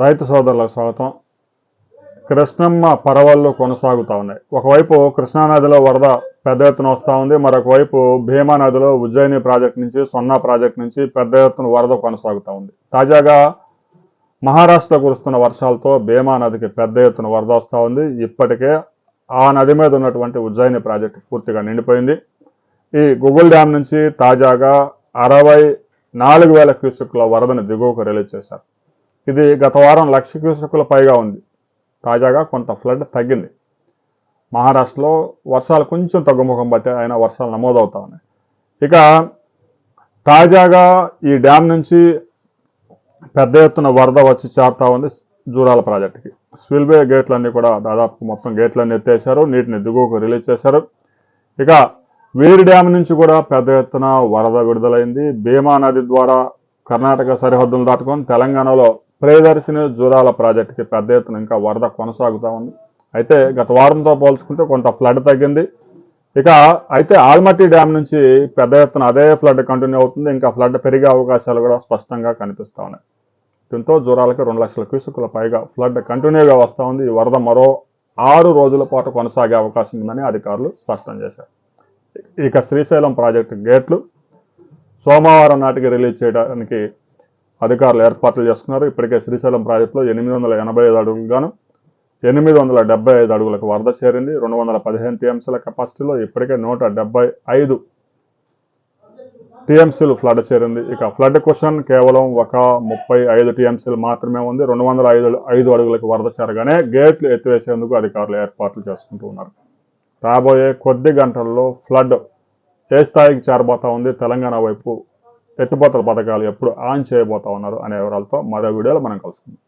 రైతు సోదరులకు స్వాగతం. కృష్ణమ్మ పరవళ్లు కొనసాగుతూ ఉన్నాయి. ఒకవైపు కృష్ణానదిలో వరద పెద్ద ఎత్తున వస్తూ ఉంది. మరొక వైపు భీమా నదిలో ఉజ్జయిని ప్రాజెక్టు నుంచి సొన్నా ప్రాజెక్టు నుంచి పెద్ద ఎత్తున వరద కొనసాగుతూ ఉంది. తాజాగా మహారాష్ట్రలో కురుస్తున్న వర్షాలతో భీమా నదికి పెద్ద ఎత్తున వరద వస్తూ ఉంది. ఇప్పటికే ఆ నది మీద ఉన్నటువంటి ఉజ్జయిని ప్రాజెక్టు పూర్తిగా నిండిపోయింది. ఈ గుగుల్ డ్యామ్ నుంచి తాజాగా 64,000 క్యూసెక్కుల వరదని దిగువకు రిలీజ్ చేశారు. ఇది గత వారం 1,00,000 క్యూసెక్కుల పైగా ఉంది. తాజాగా కొంత ఫ్లడ్ తగ్గింది. మహారాష్ట్రలో వర్షాలు కొంచెం తగ్గుముఖం బట్టి అయినా వర్షాలు నమోదవుతా ఉన్నాయి. ఇక తాజాగా ఈ డ్యామ్ నుంచి పెద్ద ఎత్తున వరద వచ్చి చేరుతా ఉంది జూరాల ప్రాజెక్టుకి. స్పిల్వే గేట్లన్నీ కూడా దాదాపు మొత్తం గేట్లన్నీ ఎత్తేశారు. నీటిని దిగువకు రిలీజ్ చేశారు. ఇక వేరి డ్యామ్ నుంచి కూడా పెద్ద ఎత్తున వరద విడుదలైంది. భీమా నది ద్వారా కర్ణాటక సరిహద్దులు దాటుకొని తెలంగాణలో ప్రియదర్శిని జూరాల ప్రాజెక్టుకి పెద్ద ఎత్తున ఇంకా వరద కొనసాగుతూ ఉంది. అయితే గత వారంతో పోల్చుకుంటే కొంత ఫ్లడ్ తగ్గింది. ఇక అయితే ఆల్మట్టి డ్యామ్ నుంచి పెద్ద ఎత్తున అదే ఫ్లడ్ కంటిన్యూ అవుతుంది. ఇంకా ఫ్లడ్ పెరిగే అవకాశాలు కూడా స్పష్టంగా కనిపిస్తూ ఉన్నాయి. దీంతో జూరాలకి 2,00,000 క్యూసెక్కుల పైగా ఫ్లడ్ కంటిన్యూగా వస్తూ ఉంది. ఈ వరద మరో 6 రోజుల పాటు కొనసాగే అవకాశం ఉందని అధికారులు స్పష్టం చేశారు. ఇక శ్రీశైలం ప్రాజెక్టు గేట్లు సోమవారం నాటికి రిలీజ్ చేయడానికి అధికారులు ఏర్పాట్లు చేసుకున్నారు. ఇప్పటికే శ్రీశైలం ప్రాజెక్టులో 885 అడుగులు గాను 875 అడుగులకు వరద చేరింది. 215 టీఎంసీల కెపాసిటీలో ఇప్పటికే 175 టీఎంసీలు ఫ్లడ్ చేరింది. ఇక ఫ్లడ్ క్వశ్చన్ కేవలం 35 టీఎంసీలు మాత్రమే ఉంది. 205 అడుగులకు వరద చేరగానే గేట్లు ఎత్తివేసేందుకు అధికారులు ఏర్పాట్లు చేసుకుంటూ ఉన్నారు. రాబోయే కొద్ది గంటల్లో ఫ్లడ్ ఏ స్థాయికి చేరబోతా ఉంది, తెలంగాణ వైపు ఎత్తిపోతల పథకాలు ఎప్పుడు ఆన్ చేయబోతా ఉన్నారు అనే వివరాలతో మరో వీడియోలో మనం కలుసుకుందాం.